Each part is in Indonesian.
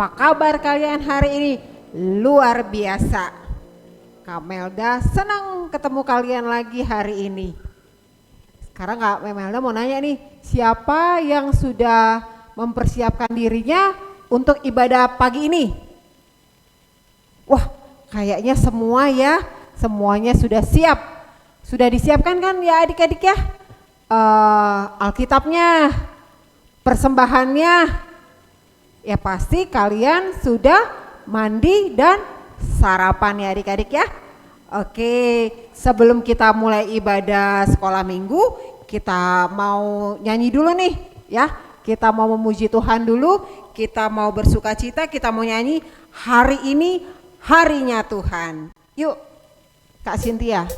Apa kabar kalian hari ini? Luar biasa. Kak Melda senang ketemu kalian lagi hari ini. Sekarang Kak Melda mau nanya nih, siapa yang sudah mempersiapkan dirinya untuk ibadah pagi ini? Wah, kayaknya semua ya, semuanya sudah siap. Sudah disiapkan kan ya adik-adik ya? Alkitabnya, persembahannya, ya pasti kalian sudah mandi dan sarapan ya adik-adik ya. Oke, sebelum kita mulai ibadah sekolah minggu, kita mau nyanyi dulu nih ya. Kita mau memuji Tuhan dulu, kita mau bersukacita, kita mau nyanyi hari ini harinya Tuhan. Yuk Kak Cynthia.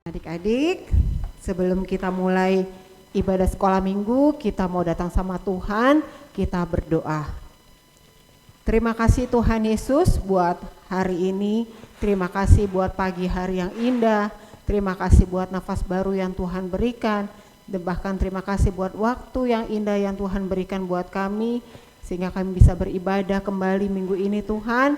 Adik-adik, sebelum kita mulai ibadah sekolah minggu, kita mau datang sama Tuhan, kita berdoa. Terima kasih Tuhan Yesus buat hari ini, terima kasih buat pagi hari yang indah, terima kasih buat nafas baru yang Tuhan berikan, dan bahkan terima kasih buat waktu yang indah yang Tuhan berikan buat kami, sehingga kami bisa beribadah kembali minggu ini Tuhan.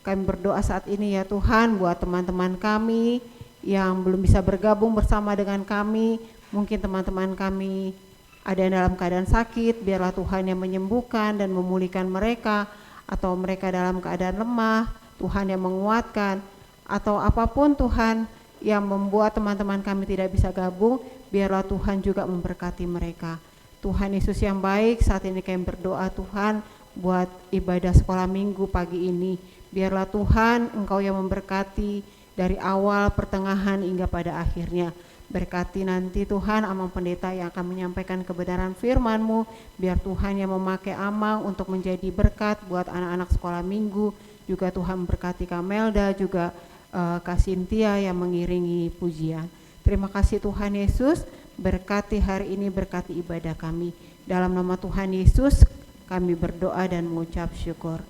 Kami berdoa saat ini ya Tuhan buat teman-teman kami yang belum bisa bergabung bersama dengan kami, mungkin teman-teman kami ada yang dalam keadaan sakit, biarlah Tuhan yang menyembuhkan dan memulihkan mereka, atau mereka dalam keadaan lemah, Tuhan yang menguatkan, atau apapun Tuhan yang membuat teman-teman kami tidak bisa gabung, biarlah Tuhan juga memberkati mereka. Tuhan Yesus yang baik, saat ini kami berdoa Tuhan buat ibadah sekolah minggu pagi ini, biarlah Tuhan Engkau yang memberkati dari awal, pertengahan, hingga pada akhirnya. Berkati nanti Tuhan Amang Pendeta yang akan menyampaikan kebenaran firman-Mu, biar Tuhan yang memakai Amang untuk menjadi berkat buat anak-anak sekolah minggu, juga Tuhan berkati Kak Melda, juga Kak Cynthia yang mengiringi pujian. Terima kasih Tuhan Yesus, berkati hari ini, berkati ibadah kami. Dalam nama Tuhan Yesus kami berdoa dan mengucap syukur.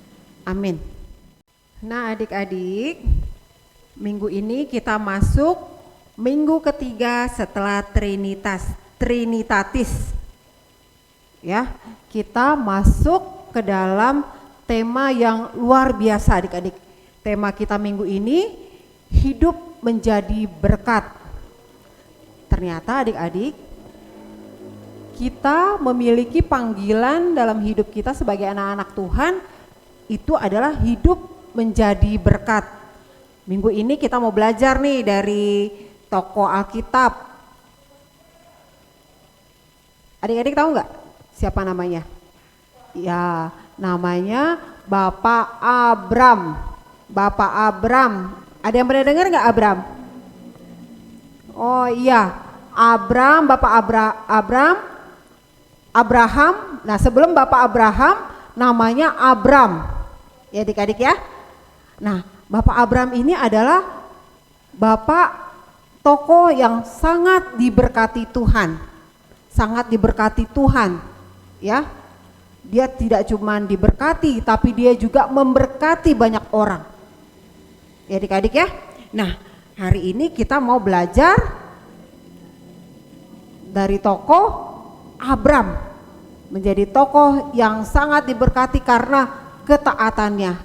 Amin. Nah adik-adik, minggu ini kita masuk minggu ketiga setelah Trinitatis. Ya, kita masuk ke dalam tema yang luar biasa adik-adik. Tema kita minggu ini, hidup menjadi berkat. Ternyata adik-adik, kita memiliki panggilan dalam hidup kita sebagai anak-anak Tuhan, itu adalah hidup menjadi berkat. Minggu ini kita mau belajar nih dari tokoh Alkitab. Adik-adik tahu nggak siapa namanya? Ya, namanya Bapak Abram. Bapak Abram. Ada yang pernah dengar nggak Abram? Oh iya, Abram, Bapak Abraham. Nah sebelum Bapak Abraham namanya Abram. Ya adik-adik ya. Nah Bapak Abram ini adalah bapak tokoh yang sangat diberkati Tuhan, sangat diberkati Tuhan, ya. Dia tidak cuma diberkati, tapi dia juga memberkati banyak orang. Ya adik-adik ya. Nah, hari ini kita mau belajar dari tokoh Abram, menjadi tokoh yang sangat diberkati karena ketaatannya,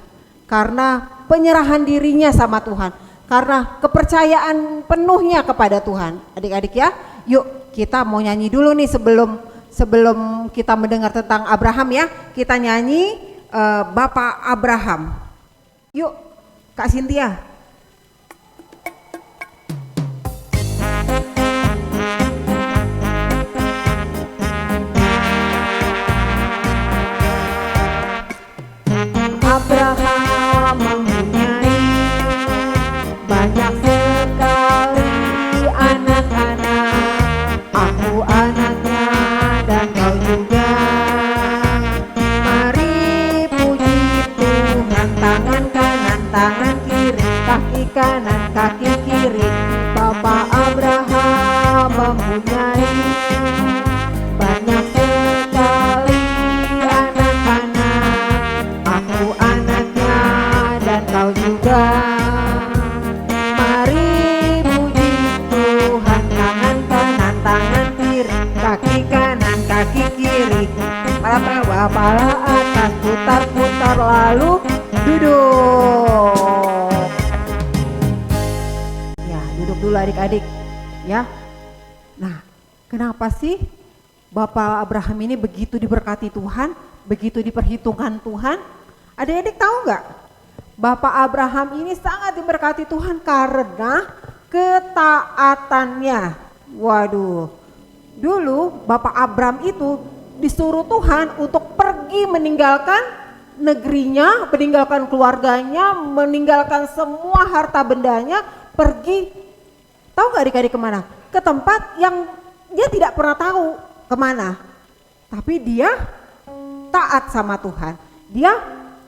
karena penyerahan dirinya sama Tuhan, karena kepercayaan penuhnya kepada Tuhan. Adik-adik ya, yuk kita mau nyanyi dulu nih sebelum kita mendengar tentang Abraham ya. Kita nyanyi Bapak Abraham. Yuk Kak Cynthia. Abraham mempunyai banyak sekali anak-anak. Aku anaknya dan kau juga. Mari puji Tuhan, tangan kanan, tangan kiri, kaki kanan, kaki kiri. Bapak Abraham mempunyai banyak sekali anak-anak. Aku anaknya dan kau juga. Mari puji Tuhan, tangan kanan, tangan kiri, kaki kanan, kaki kiri. Kepala atas, putar-putar lalu duduk. Ya, duduk dulu adik-adik ya. Nah, kenapa sih Bapak Abraham ini begitu diberkati Tuhan, begitu diperhitungkan Tuhan? Adik-adik tahu nggak? Bapak Abraham ini sangat diberkati Tuhan karena ketaatannya. Waduh, dulu Bapak Abram itu disuruh Tuhan untuk pergi meninggalkan negerinya, meninggalkan keluarganya, meninggalkan semua harta bendanya, pergi. Tahu nggak adik-adik kemana? Ke tempat yang dia tidak pernah tahu kemana. Tapi dia taat sama Tuhan. Dia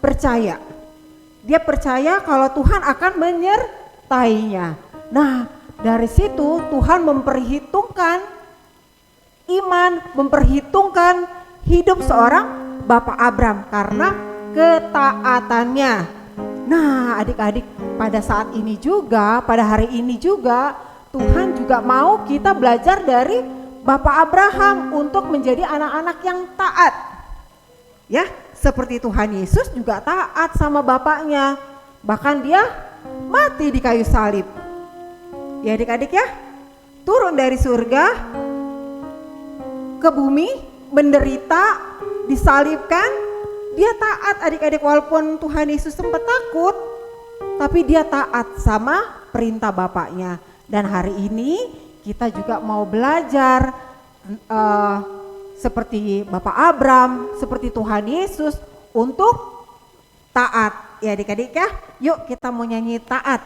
percaya. Dia percaya kalau Tuhan akan menyertainya. Nah, dari situ Tuhan memperhitungkan iman, memperhitungkan hidup seorang Bapak Abram karena ketaatannya. Nah, adik-adik, pada saat ini juga, pada hari ini juga Tuhan juga mau kita belajar dari Bapak Abraham untuk menjadi anak-anak yang taat. Ya, seperti Tuhan Yesus juga taat sama bapaknya. Bahkan dia mati di kayu salib. Ya adik-adik ya, turun dari surga ke bumi, menderita, disalibkan. Dia taat adik-adik, walaupun Tuhan Yesus sempat takut, tapi dia taat sama perintah bapaknya. Dan hari ini kita juga mau belajar seperti Bapak Abram, seperti Tuhan Yesus untuk taat. Ya adik-adik ya, yuk kita mau nyanyi taat.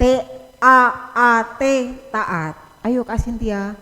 T-A-A-T, taat. Ayo Kak Cynthia.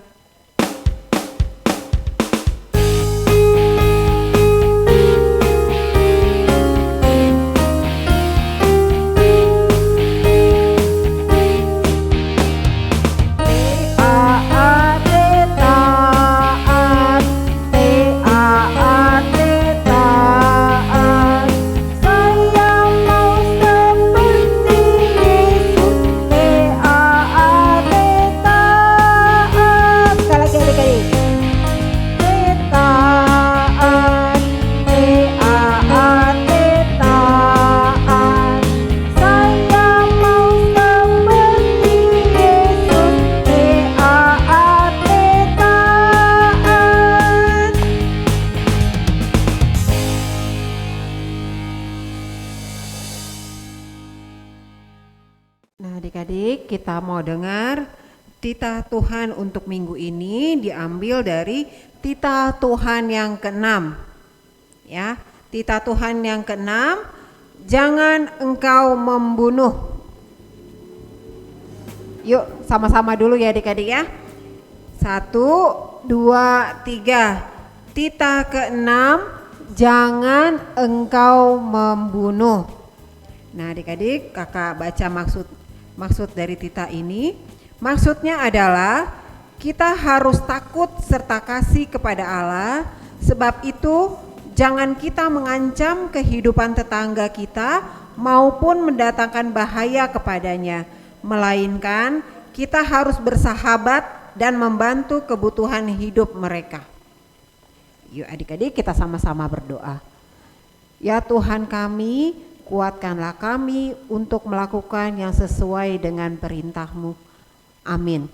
Nah adik-adik, kita mau dengar titah Tuhan untuk minggu ini diambil dari titah Tuhan yang ke-6. Ya, titah Tuhan yang ke-6, jangan engkau membunuh. Yuk sama-sama dulu ya adik-adik ya. 1, 2, 3. Titah ke-6, jangan engkau membunuh. Nah adik-adik, kakak baca maksud dari titah ini. Maksudnya adalah kita harus takut serta kasih kepada Allah, sebab itu jangan kita mengancam kehidupan tetangga kita maupun mendatangkan bahaya kepadanya, melainkan kita harus bersahabat dan membantu kebutuhan hidup mereka. Yuk adik-adik, kita sama-sama berdoa. Ya Tuhan kami, kuatkanlah kami untuk melakukan yang sesuai dengan perintah-Mu. Amin.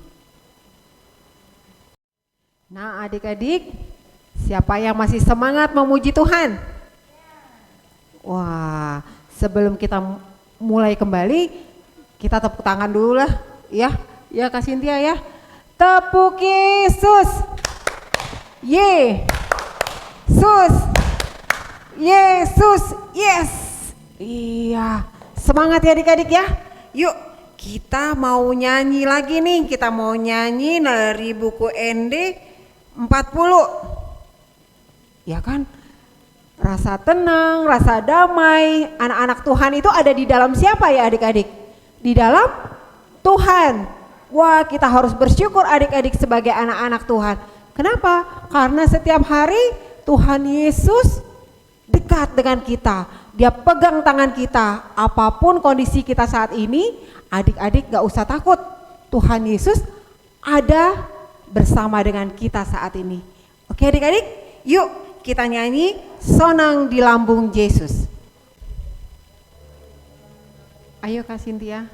Nah adik-adik, siapa yang masih semangat memuji Tuhan? Wah, sebelum kita mulai kembali, kita tepuk tangan dulu lah, ya Kak Cynthia ya. Tepuk Yesus, Yesus, Yesus, yes. Iya, semangat ya adik-adik ya. Yuk, kita mau nyanyi lagi nih. Kita mau nyanyi dari buku ND 40. Ya kan? Rasa tenang, rasa damai. Anak-anak Tuhan itu ada di dalam siapa ya adik-adik? Di dalam Tuhan. Wah, kita harus bersyukur adik-adik sebagai anak-anak Tuhan. Kenapa? Karena setiap hari Tuhan Yesus dekat dengan kita. Dia pegang tangan kita. Apapun kondisi kita saat ini, adik-adik gak usah takut. Tuhan Yesus ada bersama dengan kita saat ini. Oke adik-adik, yuk kita nyanyi Sonang di Lambung Yesus. Ayo Kak Cynthia.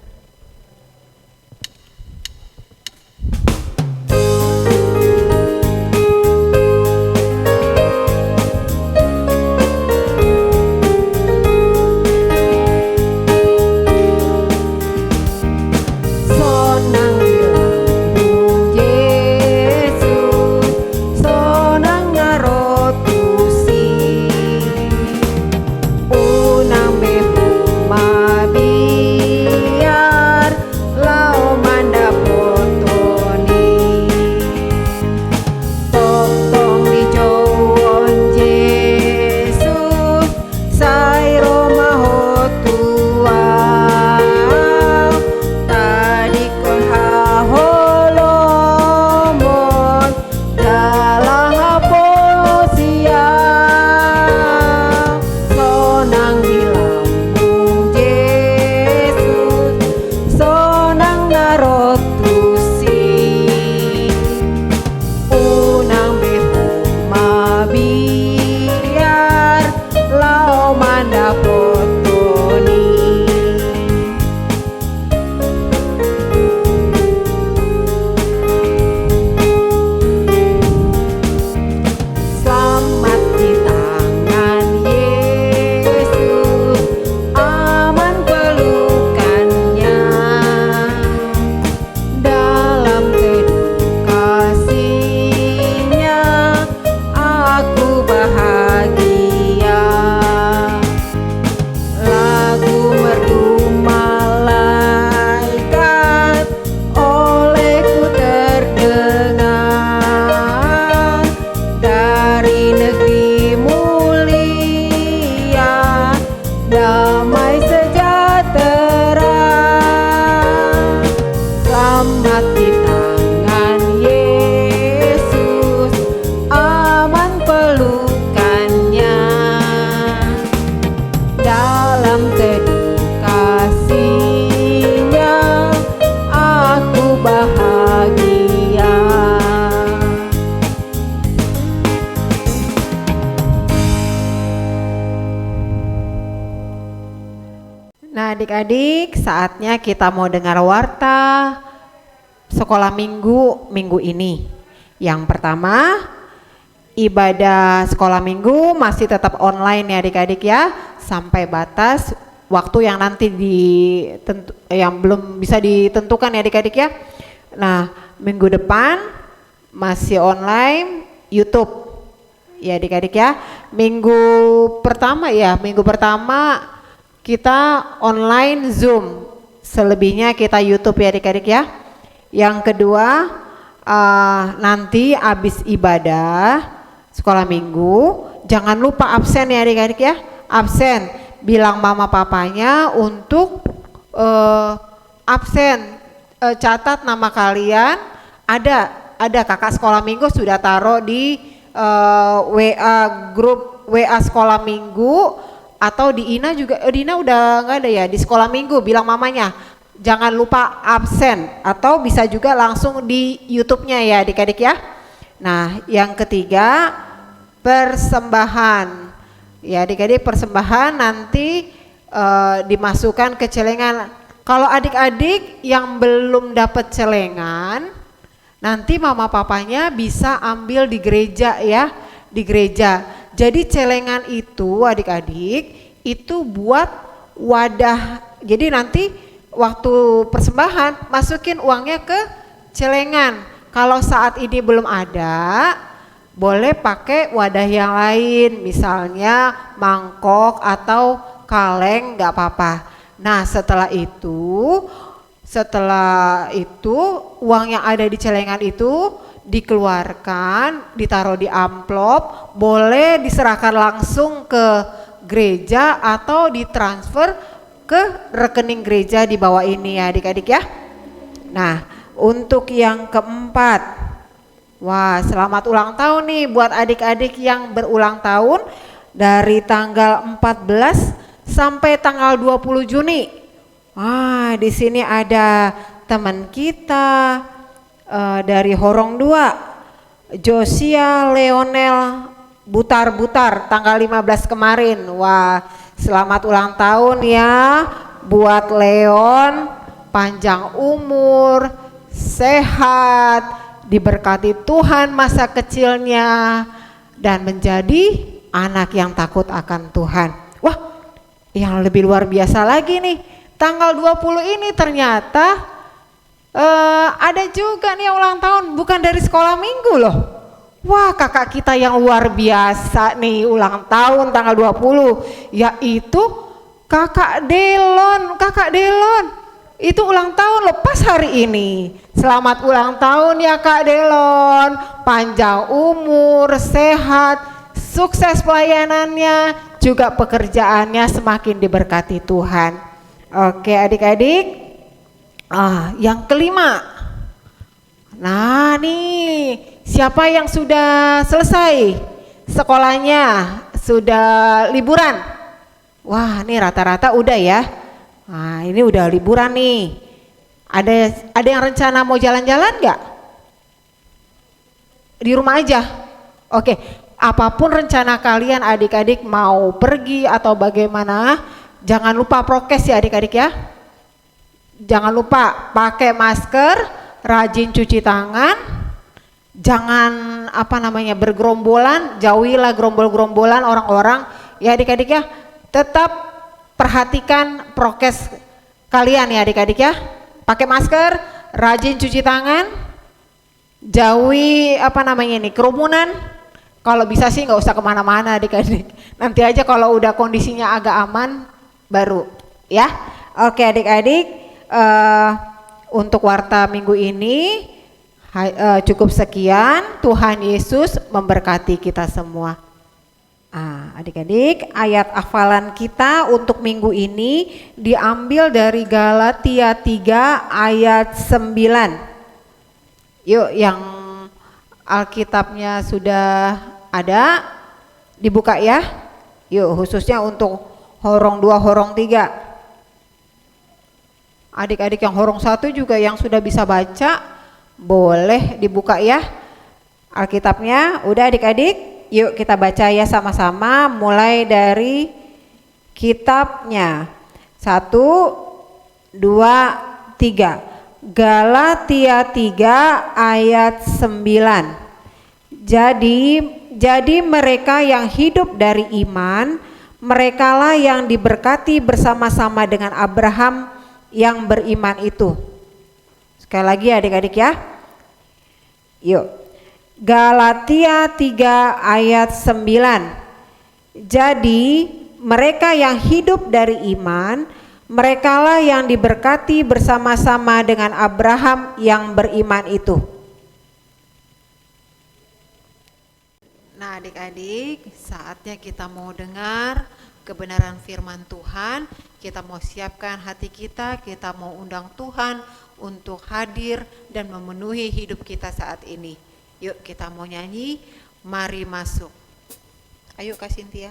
Nah adik-adik, saatnya kita mau dengar warta sekolah minggu ini. Yang pertama, ibadah sekolah minggu masih tetap online ya adik-adik ya, sampai batas waktu yang nanti yang belum bisa ditentukan ya adik-adik ya. Nah minggu depan masih online YouTube ya adik-adik ya. Minggu pertama kita online Zoom, selebihnya kita YouTube ya adik-adik ya. Yang kedua, nanti habis ibadah sekolah minggu jangan lupa absen ya adik-adik ya. Absen, bilang mama papanya untuk absen, catat nama kalian. Ada kakak sekolah minggu sudah taruh di WA grup WA sekolah minggu, atau di Ina juga, Dina udah nggak ada ya di sekolah minggu, bilang mamanya jangan lupa absen, atau bisa juga langsung di YouTube-nya ya adik-adik ya. Nah yang ketiga persembahan ya adik-adik, persembahan nanti dimasukkan ke celengan. Kalau adik-adik yang belum dapat celengan, nanti mama papanya bisa ambil di gereja ya, di gereja. Jadi celengan itu adik-adik itu buat wadah. Jadi nanti waktu persembahan masukin uangnya ke celengan. Kalau saat ini belum ada, boleh pakai wadah yang lain, misalnya mangkok atau kaleng, nggak apa-apa. Nah setelah itu uang yang ada di celengan itu dikeluarkan, ditaruh di amplop, boleh diserahkan langsung ke gereja atau ditransfer ke rekening gereja di bawah ini ya adik-adik ya. Nah untuk yang keempat, wah selamat ulang tahun nih buat adik-adik yang berulang tahun dari tanggal 14 sampai tanggal 20 Juni. Wah, di sini ada teman kita dari Horong 2, Josia Leonel Butar-Butar tanggal 15 kemarin. Wah, selamat ulang tahun ya buat Leon, panjang umur, sehat, diberkati Tuhan masa kecilnya, dan menjadi anak yang takut akan Tuhan. Wah, yang lebih luar biasa lagi nih, tanggal 20 ini ternyata ada juga nih yang ulang tahun bukan dari sekolah minggu loh. Wah, kakak kita yang luar biasa nih ulang tahun tanggal 20, yaitu kakak Delon. Kakak Delon itu ulang tahun lepas hari ini. Selamat ulang tahun ya Kak Delon, panjang umur, sehat, sukses pelayanannya, juga pekerjaannya semakin diberkati Tuhan. Oke adik-adik, yang kelima. Nah nih, siapa yang sudah selesai sekolahnya, sudah liburan? Wah ini rata-rata udah ya. Nah ini udah liburan nih. Ada yang rencana mau jalan-jalan nggak? Di rumah aja. Oke, apapun rencana kalian adik-adik mau pergi atau bagaimana, jangan lupa prokes ya adik-adik ya. Jangan lupa pakai masker, rajin cuci tangan, jangan bergerombolan, jauhilah gerombol-gerombolan orang-orang ya adik-adik ya. Tetap perhatikan prokes kalian ya adik-adik ya. Pakai masker, rajin cuci tangan, jauhi kerumunan. Kalau bisa sih nggak usah kemana-mana adik-adik. Nanti aja kalau udah kondisinya agak aman baru ya. Oke adik-adik, untuk warta minggu ini cukup sekian. Tuhan Yesus memberkati kita semua. Adik-adik, ayat hafalan kita untuk minggu ini diambil dari Galatia 3 ayat 9. Yuk yang Alkitabnya sudah ada dibuka ya. Yuk khususnya untuk Horong 2, Horong 3. Adik-adik yang Horong 1 juga yang sudah bisa baca boleh dibuka ya Alkitabnya. Udah adik-adik? Yuk kita baca ya sama-sama mulai dari kitabnya. 1, 2, 3. Galatia 3 ayat 9. Jadi mereka yang hidup dari iman, merekalah yang diberkati bersama-sama dengan Abraham yang beriman itu. Sekali lagi adik-adik ya. Yuk. Galatia 3 ayat 9. Jadi mereka yang hidup dari iman, merekalah yang diberkati bersama-sama dengan Abraham yang beriman itu. Nah adik-adik, saatnya kita mau dengar kebenaran firman Tuhan. Kita mau siapkan hati kita mau undang Tuhan untuk hadir dan memenuhi hidup kita saat ini. Yuk kita mau nyanyi, Mari masuk. Ayo Kak Cynthia.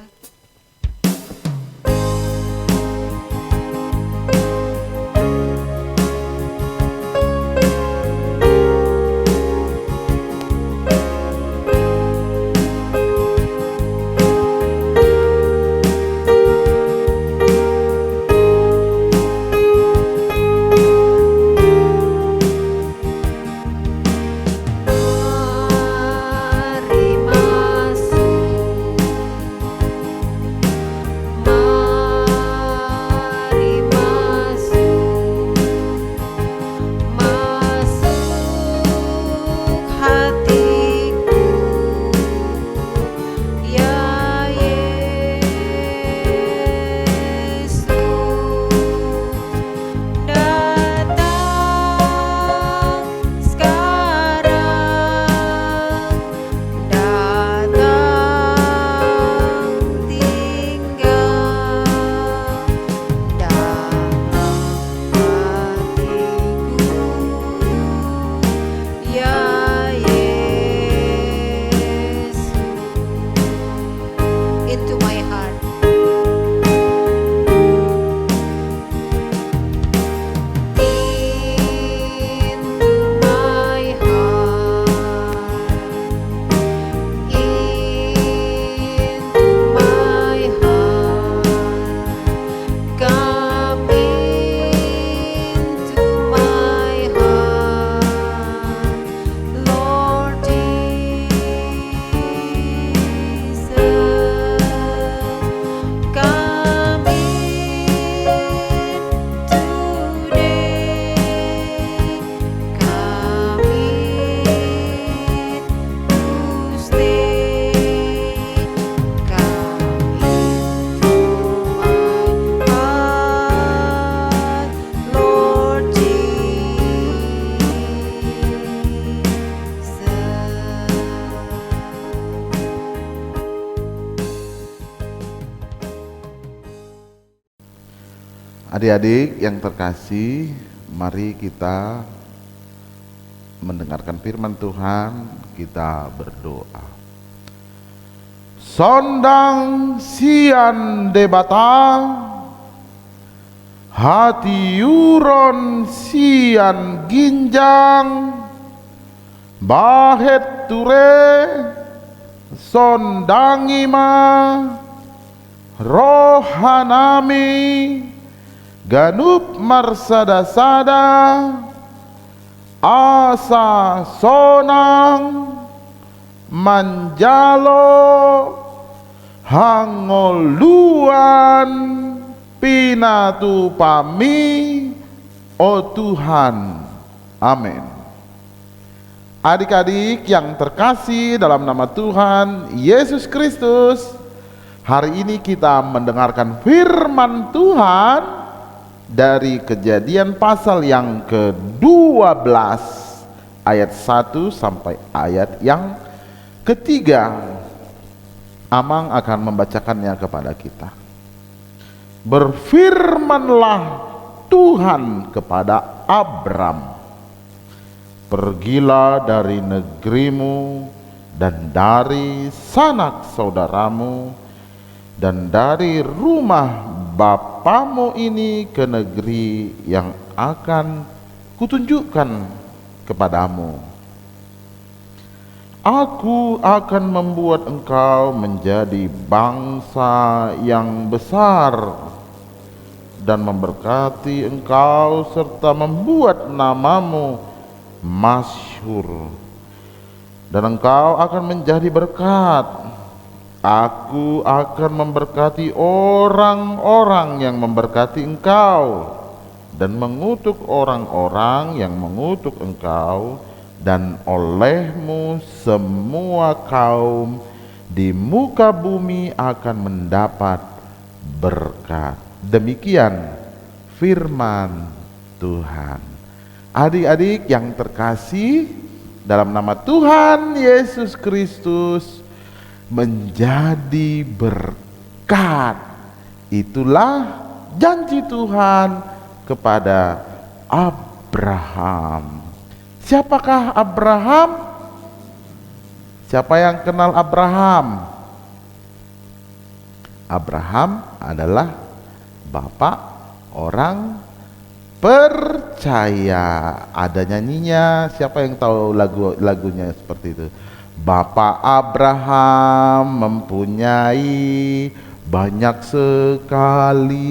Adik-adik yang terkasih, mari kita mendengarkan firman Tuhan, kita berdoa. Sondang sian debata, hati yuron sian ginjang, bahet ture sondangima, rohanami ganup marsada-sada, asa sonang manjalo hangoluan pinatu pami, oh Tuhan. Amin. Adik-adik yang terkasih dalam nama Tuhan Yesus Kristus, hari ini kita mendengarkan firman Tuhan dari Kejadian pasal yang ke-12 ayat 1 sampai ayat yang ketiga. Amang akan membacakannya kepada kita. Berfirmanlah Tuhan kepada Abram, pergilah dari negerimu dan dari sanak saudaramu dan dari rumah bapamu ini ke negeri yang akan kutunjukkan kepadamu. Aku akan membuat engkau menjadi bangsa yang besar dan memberkati engkau serta membuat namamu masyhur, dan engkau akan menjadi berkat. Aku akan memberkati orang-orang yang memberkati engkau dan mengutuk orang-orang yang mengutuk engkau, dan olehmu semua kaum di muka bumi akan mendapat berkat. Demikian firman Tuhan. Adik-adik yang terkasih dalam nama Tuhan Yesus Kristus, menjadi berkat, itulah janji Tuhan kepada Abraham. Siapakah Abraham? Siapa yang kenal Abraham? Abraham adalah bapak orang percaya. Ada nyanyinya, siapa yang tahu lagunya seperti itu? Bapak Abraham mempunyai banyak sekali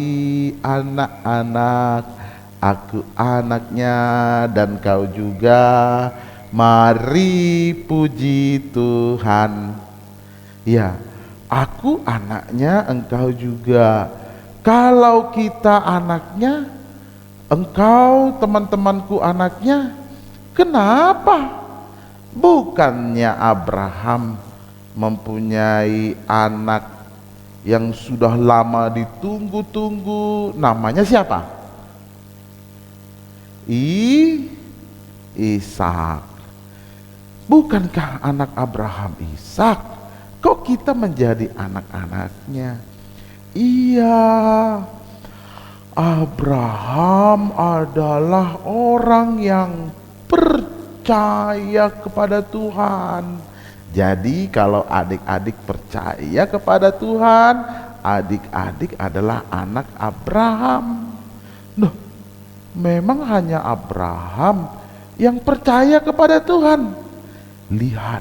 anak-anak, aku anaknya dan kau juga, mari puji Tuhan. Ya, aku anaknya, engkau juga. Kalau kita anaknya, engkau teman-temanku anaknya, kenapa? Bukannya Abraham mempunyai anak yang sudah lama ditunggu-tunggu, namanya siapa? Ishak. Bukankah anak Abraham Ishak? Kok kita menjadi anak-anaknya? Iya, Abraham adalah orang yang percaya kepada Tuhan. Jadi kalau adik-adik percaya kepada Tuhan, adik-adik adalah anak Abraham. Loh, memang hanya Abraham yang percaya kepada Tuhan. Lihat,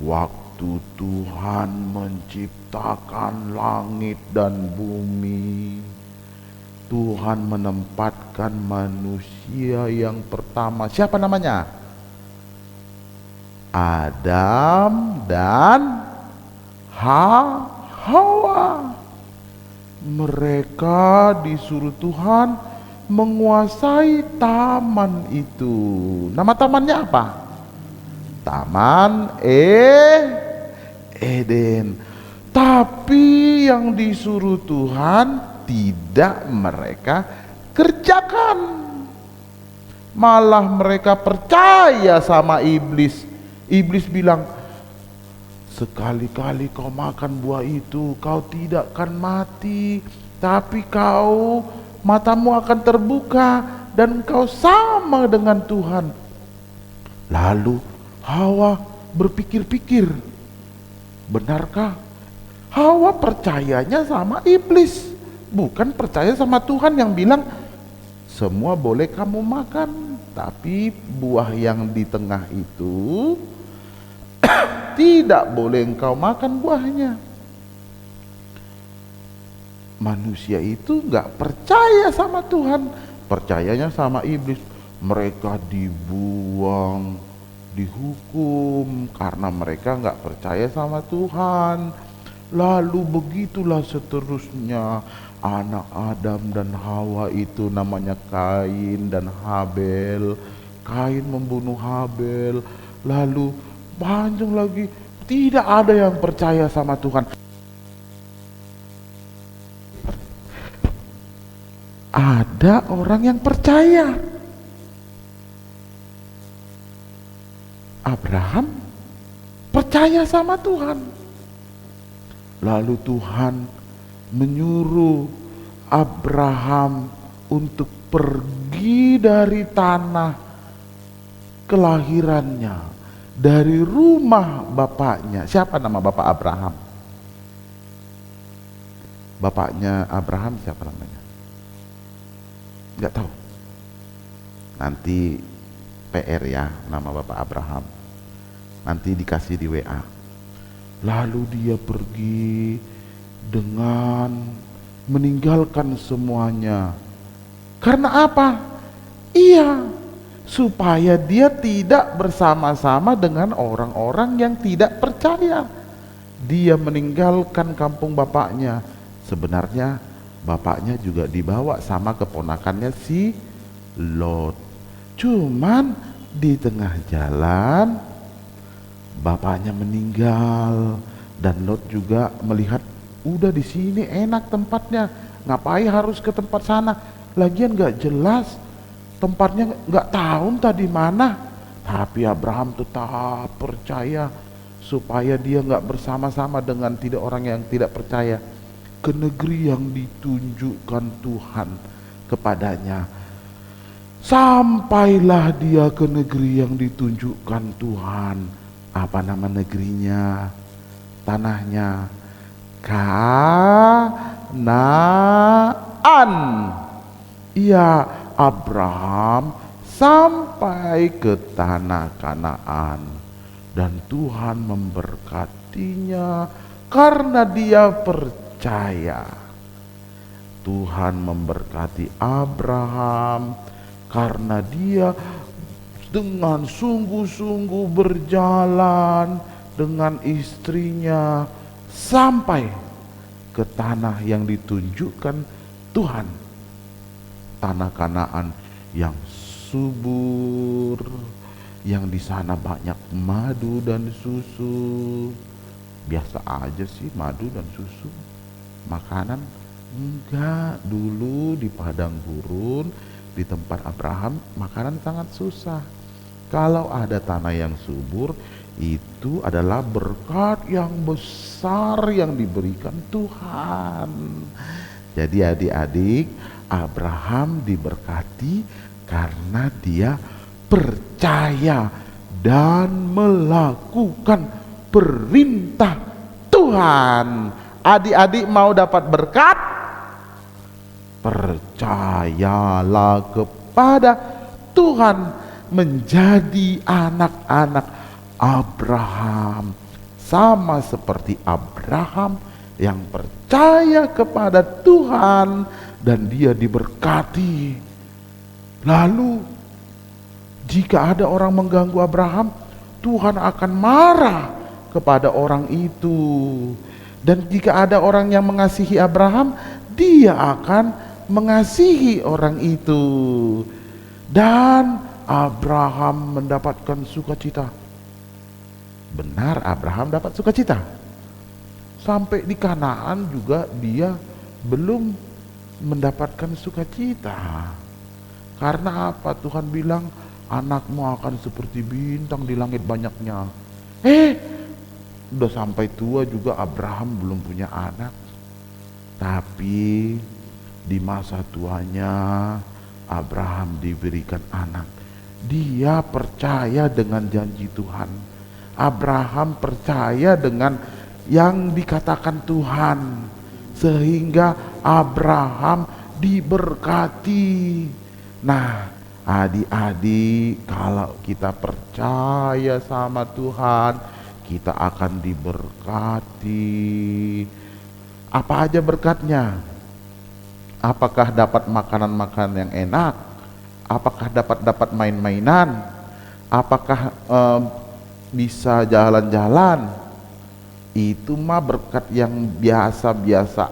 waktu Tuhan menciptakan langit dan bumi, Tuhan menempatkan manusia yang pertama. Siapa namanya? Adam dan Hawa. Mereka disuruh Tuhan menguasai taman itu. Nama tamannya apa? Taman Eden. Tapi yang disuruh Tuhan tidak mereka kerjakan. Malah mereka percaya sama iblis. Iblis bilang, sekali-kali kau makan buah itu, kau tidak akan mati, tapi matamu akan terbuka dan kau sama dengan Tuhan. Lalu Hawa berpikir-pikir, benarkah? Hawa percayanya sama iblis, bukan percaya sama Tuhan yang bilang semua boleh kamu makan, tapi buah yang di tengah itu tidak boleh engkau makan buahnya. Manusia itu gak percaya sama Tuhan, percayanya sama iblis. Mereka dibuang, dihukum karena mereka gak percaya sama Tuhan. Lalu begitulah seterusnya. Anak Adam dan Hawa itu namanya Kain dan Habel. Kain membunuh Habel. Lalu panjang lagi, tidak ada yang percaya sama Tuhan. Ada orang yang percaya. Abraham percaya sama Tuhan. Lalu Tuhan menyuruh Abraham untuk pergi dari tanah kelahirannya, dari rumah bapaknya. Siapa nama bapak Abraham? Bapaknya Abraham siapa namanya? Nggak tahu. Nanti PR ya, nama bapak Abraham. Nanti dikasih di WA. Lalu dia pergi dengan meninggalkan semuanya. Karena apa? Iya, supaya dia tidak bersama-sama dengan orang-orang yang tidak percaya. Dia meninggalkan kampung bapaknya. Sebenarnya bapaknya juga dibawa sama keponakannya si Lot. Cuman di tengah jalan bapaknya meninggal dan Lot juga melihat udah di sini enak tempatnya, ngapain harus ke tempat sana? Lagian nggak jelas tempatnya, nggak tahu entah di mana. Tapi Abraham tetap percaya supaya dia nggak bersama-sama dengan orang yang tidak percaya, ke negeri yang ditunjukkan Tuhan kepadanya. Sampailah dia ke negeri yang ditunjukkan Tuhan. apa nama negerinya, tanahnya? Kanaan. Iya, Abraham sampai ke tanah Kanaan dan Tuhan memberkatinya karena dia percaya. Tuhan memberkati Abraham karena dia dengan sungguh-sungguh berjalan dengan istrinya sampai ke tanah yang ditunjukkan Tuhan, tanah Kanaan yang subur, yang di sana banyak madu dan susu. Biasa aja sih madu dan susu makanan. Enggak, dulu di padang gurun di tempat Abraham makanan sangat susah. Kalau ada tanah yang subur, itu adalah berkat yang besar yang diberikan Tuhan. Jadi adik-adik, Abraham diberkati karena dia percaya dan melakukan perintah Tuhan. Adik-adik mau dapat berkat? Percayalah kepada Tuhan, menjadi anak-anak Abraham, sama seperti Abraham yang percaya kepada Tuhan dan dia diberkati. Lalu jika ada orang mengganggu Abraham, Tuhan akan marah kepada orang itu. Dan jika ada orang yang mengasihi Abraham, dia akan mengasihi orang itu. Dan Abraham mendapatkan sukacita. Benar, Abraham dapat sukacita. Sampai di Kanaan juga dia belum mendapatkan sukacita. Karena apa? Tuhan bilang anakmu akan seperti bintang di langit banyaknya. Udah sampai tua juga Abraham belum punya anak. Tapi di masa tuanya Abraham diberikan anak. Dia percaya dengan janji Tuhan. Abraham percaya dengan yang dikatakan Tuhan, sehingga Abraham diberkati. Nah, adik-adik, kalau kita percaya sama Tuhan, kita akan diberkati. Apa aja berkatnya? Apakah dapat makanan-makanan yang enak? Apakah dapat main-mainan? Apakah bisa jalan-jalan? Itu mah berkat yang biasa-biasa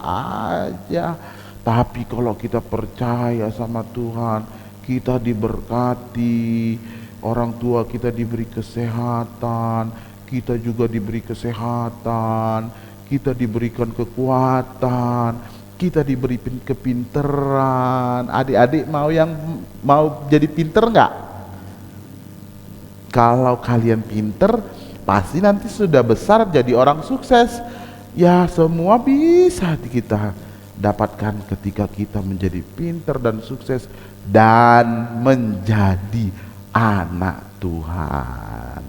aja. Tapi kalau kita percaya sama Tuhan, kita diberkati. Orang tua kita diberi kesehatan, kita juga diberi kesehatan, kita diberikan kekuatan, kita diberi kepinteran. Adik-adik mau jadi pinter nggak? Kalau kalian pinter, pasti nanti sudah besar jadi orang sukses. Ya, semua bisa kita dapatkan ketika kita menjadi pinter dan sukses dan menjadi anak Tuhan.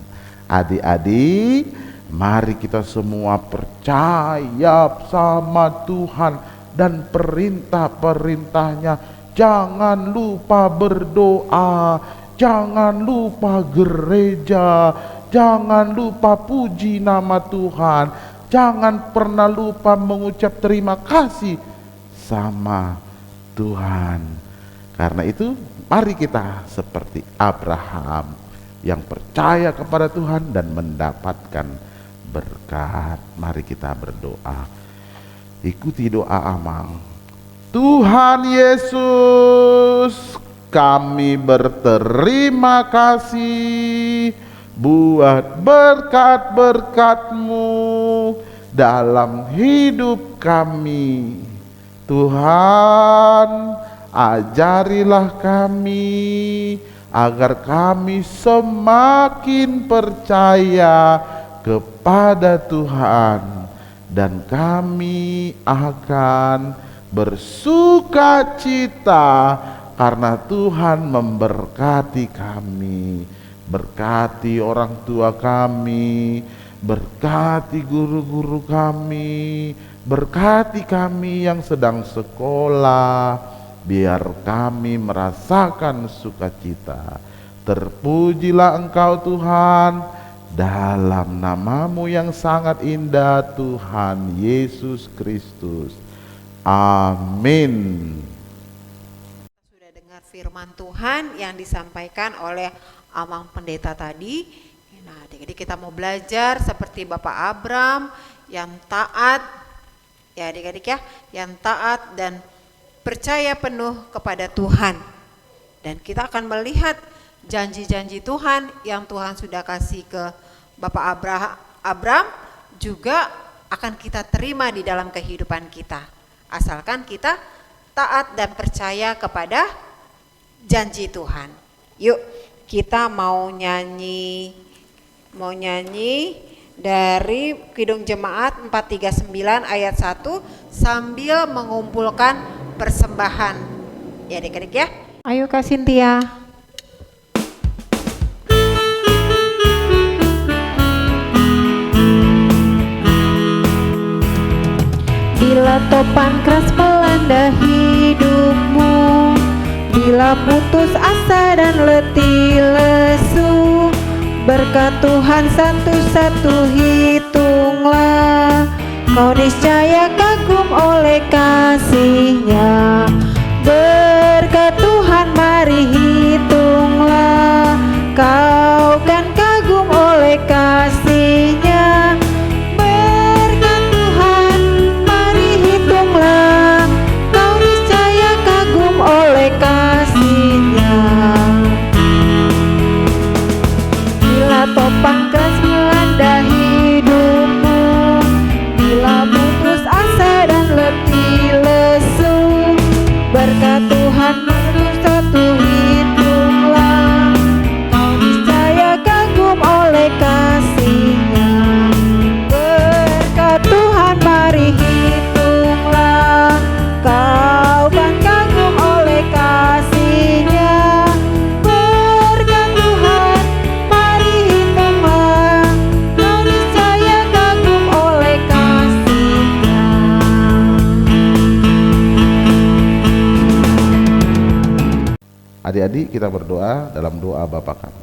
Adik-adik, mari kita semua percaya sama Tuhan dan perintah-perintahnya. Jangan lupa berdoa, jangan lupa gereja, jangan lupa puji nama Tuhan, jangan pernah lupa mengucap terima kasih sama Tuhan. Karena itu mari kita seperti Abraham yang percaya kepada Tuhan dan mendapatkan berkat. Mari kita berdoa. Ikuti doa Amang. Tuhan Yesus, kami berterima kasih buat berkat-berkat-Mu dalam hidup kami. Tuhan, ajarilah kami agar kami semakin percaya kepada Tuhan, dan kami akan bersukacita karena Tuhan memberkati kami. berkati orang tua kami, berkati guru-guru kami, berkati kami yang sedang sekolah, biar kami merasakan sukacita. Terpujilah Engkau Tuhan, dalam nama-Mu yang sangat indah, Tuhan Yesus Kristus. Amin. Sudah dengar firman Tuhan yang disampaikan oleh Amang Pendeta tadi. Nah, jadi kita mau belajar seperti Bapak Abram yang taat, ya adik-adik ya, yang taat dan percaya penuh kepada Tuhan. Dan kita akan melihat janji-janji Tuhan yang Tuhan sudah kasih ke Bapak Abram juga akan kita terima di dalam kehidupan kita. Asalkan kita taat dan percaya kepada janji Tuhan. Yuk, kita mau nyanyi dari Kidung Jemaat 439 ayat 1 sambil mengumpulkan persembahan. Ya adik-adik ya. Ayo Kak Cynthia. Bila topan keras melanda hidupmu, bila putus asa dan letih lesu, berkat Tuhan satu-satu hitunglah, kau niscaya kagum oleh kasih-Nya. Berkat Tuhan mari hitunglah, kau kan kagum oleh kasih-Nya. Berkat Tuhan mari hitunglah, kau niscaya kagum oleh kasih-Nya. Bila topang keras melanda hidupmu, bila putus asa dan letih lesu, berkat Tuhan satu hitunglah, kau niscaya kagum oleh kasih-Nya. Berkat Tuhan mari hitunglah, kau kan kagum oleh kasih-Nya. Berkat Tuhan mari hitunglah, kau niscaya kagum oleh kasih-Nya. Adik-adik, kita berdoa dalam doa Bapa kami.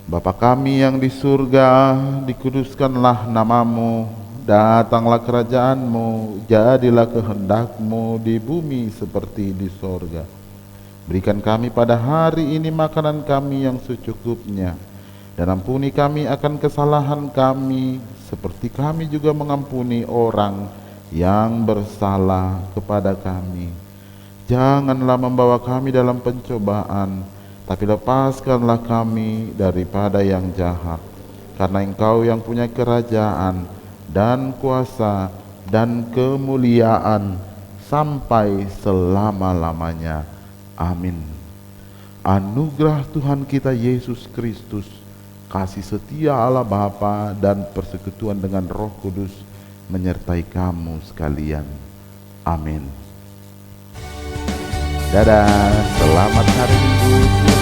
Bapa kami yang di surga, dikuduskanlah nama-Mu, datanglah kerajaan-Mu, jadilah kehendak-Mu di bumi seperti di sorga. Berikan kami pada hari ini makanan kami yang secukupnya, dan ampuni kami akan kesalahan kami, seperti kami juga mengampuni orang yang bersalah kepada kami. Janganlah membawa kami dalam pencobaan, tapi lepaskanlah kami daripada yang jahat. Karena Engkau yang punya kerajaan dan kuasa dan kemuliaan sampai selama-lamanya. Amin. Anugerah Tuhan kita Yesus Kristus, kasih setia Allah Bapa dan persekutuan dengan Roh Kudus menyertai kamu sekalian. Amin. Dadah, selamat hari Minggu.